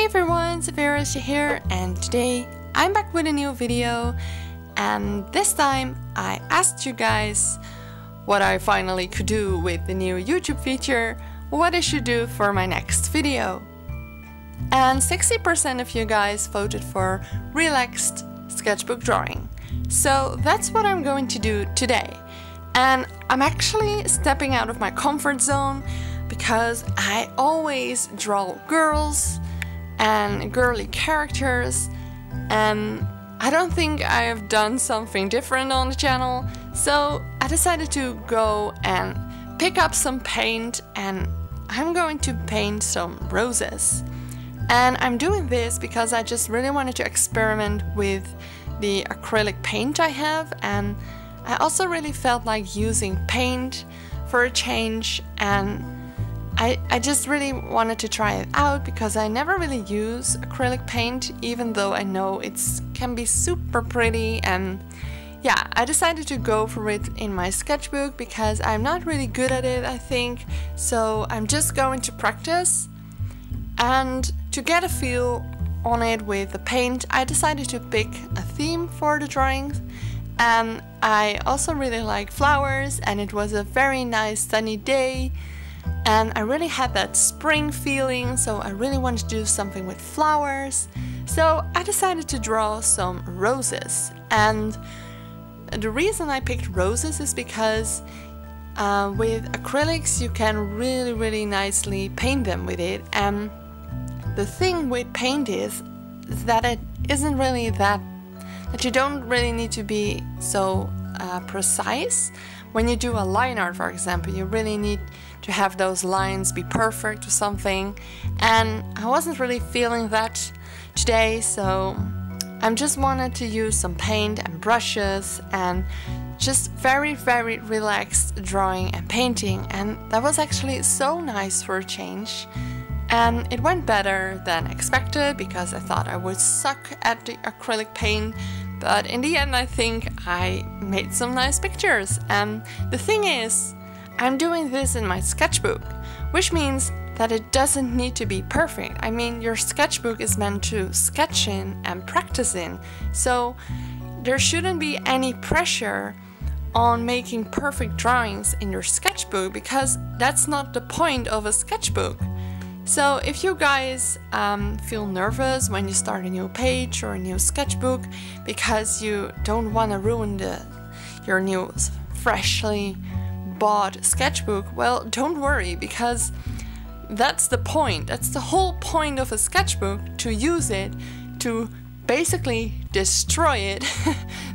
everyone, Rille here, and today I'm back with a new video, and this time I asked you guys what I finally could do with the new YouTube feature, what I should do for my next video. And 60% of you guys voted for relaxed sketchbook drawing. So that's what I'm going to do today. And I'm actually stepping out of my comfort zone because I always draw girls and girly characters, and I don't think I have done something different on the channel, so I decided to go and pick up some paint, and I'm going to paint some roses. And I'm doing this because I just really wanted to experiment with the acrylic paint I have, and I also really felt like using paint for a change, and I just really wanted to try it out because I never really use acrylic paint, even though I know it can be super pretty. And yeah, I decided to go for it in my sketchbook because I'm not really good at it, I think, so I'm just going to practice. And to get a feel on it with the paint, I decided to pick a theme for the drawings. And I also really like flowers, and it was a very nice sunny day. And I really had that spring feeling, so I really wanted to do something with flowers. So I decided to draw some roses. And the reason I picked roses is because with acrylics you can really nicely paint them with it. And the thing with paint is that it isn't really that you don't really need to be so precise. When you do a line art, for example, you really need to have those lines be perfect or something, and I wasn't really feeling that today, so I just wanted to use some paint and brushes and just very relaxed drawing and painting, and that was actually so nice for a change. And it went better than expected because I thought I would suck at the acrylic paint, but in the end I think I made some nice pictures. And the thing is, I'm doing this in my sketchbook, which means that it doesn't need to be perfect. I mean, your sketchbook is meant to sketch in and practice in, so there shouldn't be any pressure on making perfect drawings in your sketchbook, because that's not the point of a sketchbook. So if you guys feel nervous when you start a new page or a new sketchbook because you don't want to ruin your new freshly bought sketchbook, well, don't worry, because that's the point. That's the whole point of a sketchbook, to use it to basically destroy it.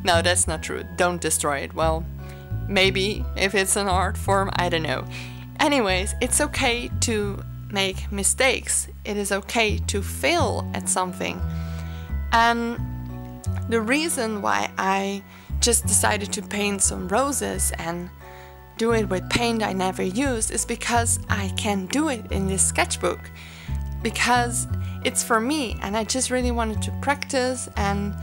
No, that's not true. Don't destroy it. Well, maybe if it's an art form, I don't know. Anyways, it's okay to make mistakes. It is okay to fail at something. And the reason why I just decided to paint some roses and do it with paint I never used is because I can do it in this sketchbook, because it's for me, and I just really wanted to practice. And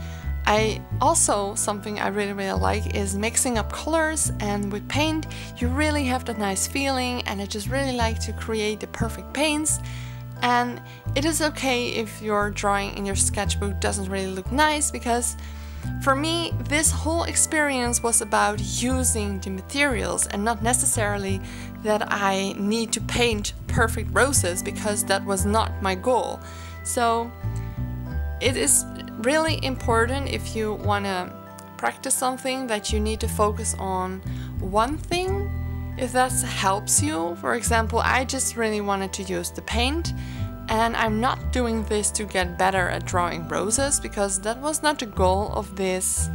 I also, something I really like is mixing up colors, and with paint you really have that nice feeling, and I just really like to create the perfect paints. And it is okay if your drawing in your sketchbook doesn't really look nice, because for me this whole experience was about using the materials and not necessarily that I need to paint perfect roses, because that was not my goal. So it is really important, if you want to practice something, that you need to focus on one thing, if that helps you. For example, I just really wanted to use the paint, and I'm not doing this to get better at drawing roses, because that was not the goal of this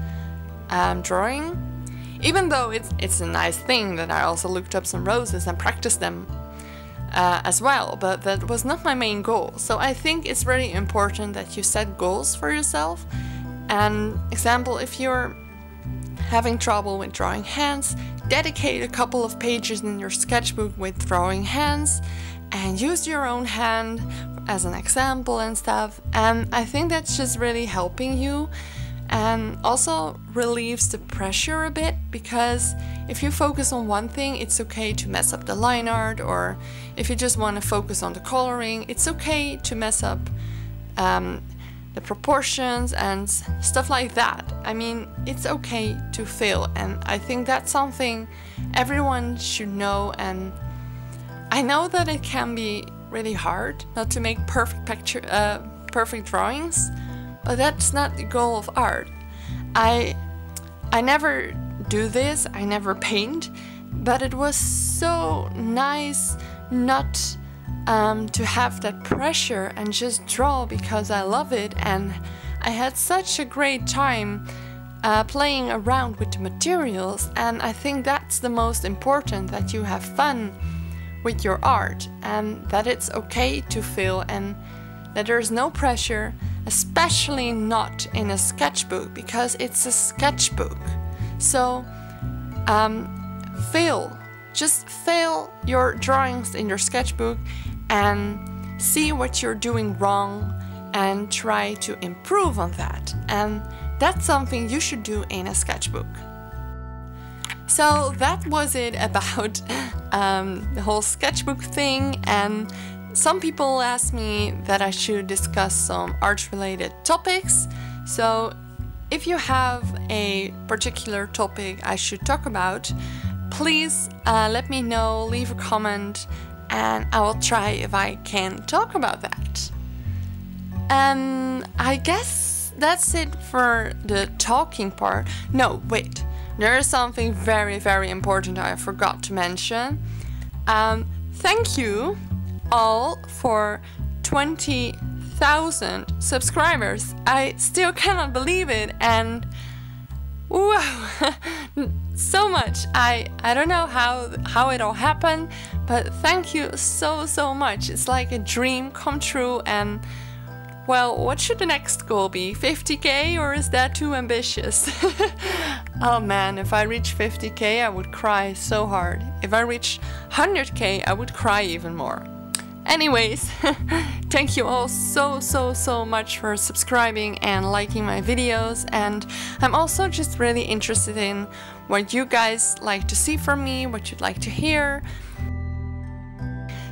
drawing. Even though it's a nice thing that I also looked up some roses and practiced them as well, but that was not my main goal. So I think it's really important that you set goals for yourself. And example, if you're having trouble with drawing hands, dedicate a couple of pages in your sketchbook with drawing hands and use your own hand as an example and stuff. And I think that's just really helping you, and also relieves the pressure a bit, because if you focus on one thing, it's okay to mess up the line art, or if you just want to focus on the coloring, it's okay to mess up the proportions and stuff like that. I mean, it's okay to fail, and I think that's something everyone should know. And I know that it can be really hard not to make perfect drawings, but that's not the goal of art. I never do this, I never paint, but it was so nice not to have that pressure and just draw because I love it, and I had such a great time playing around with the materials. And I think that's the most important, that you have fun with your art and that it's okay to fail and that there's no pressure, especially not in a sketchbook, because it's a sketchbook. So just fail your drawings in your sketchbook and see what you're doing wrong and try to improve on that. And that's something you should do in a sketchbook. So that was it about the whole sketchbook thing. And some people asked me that I should discuss some art-related topics. So if you have a particular topic I should talk about, please let me know, leave a comment, and I will try if I can talk about that. I guess that's it for the talking part. No, wait, there is something very, very important I forgot to mention. Thank you all for 20,000 subscribers. I still cannot believe it, and wow, so much. I don't know how it all happened, but thank you so much. It's like a dream come true. And well, what should the next goal be? 50k, or is that too ambitious? Oh man, if I reach 50k I would cry so hard. If I reach 100k I would cry even more. Anyways, thank you all so much for subscribing and liking my videos, and I'm also just really interested in what you guys like to see from me, what you'd like to hear.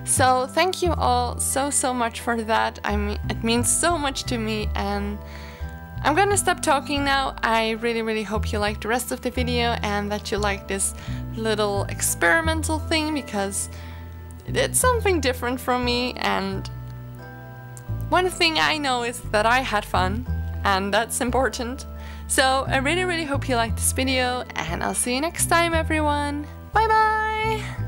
So thank you all so much for that. I mean, it means so much to me, and I'm gonna stop talking now. I really hope you liked the rest of the video and that you like this little experimental thing, because it's something different from me, and one thing I know is that I had fun, and that's important. So I really hope you liked this video, and I'll see you next time, everyone. Bye bye!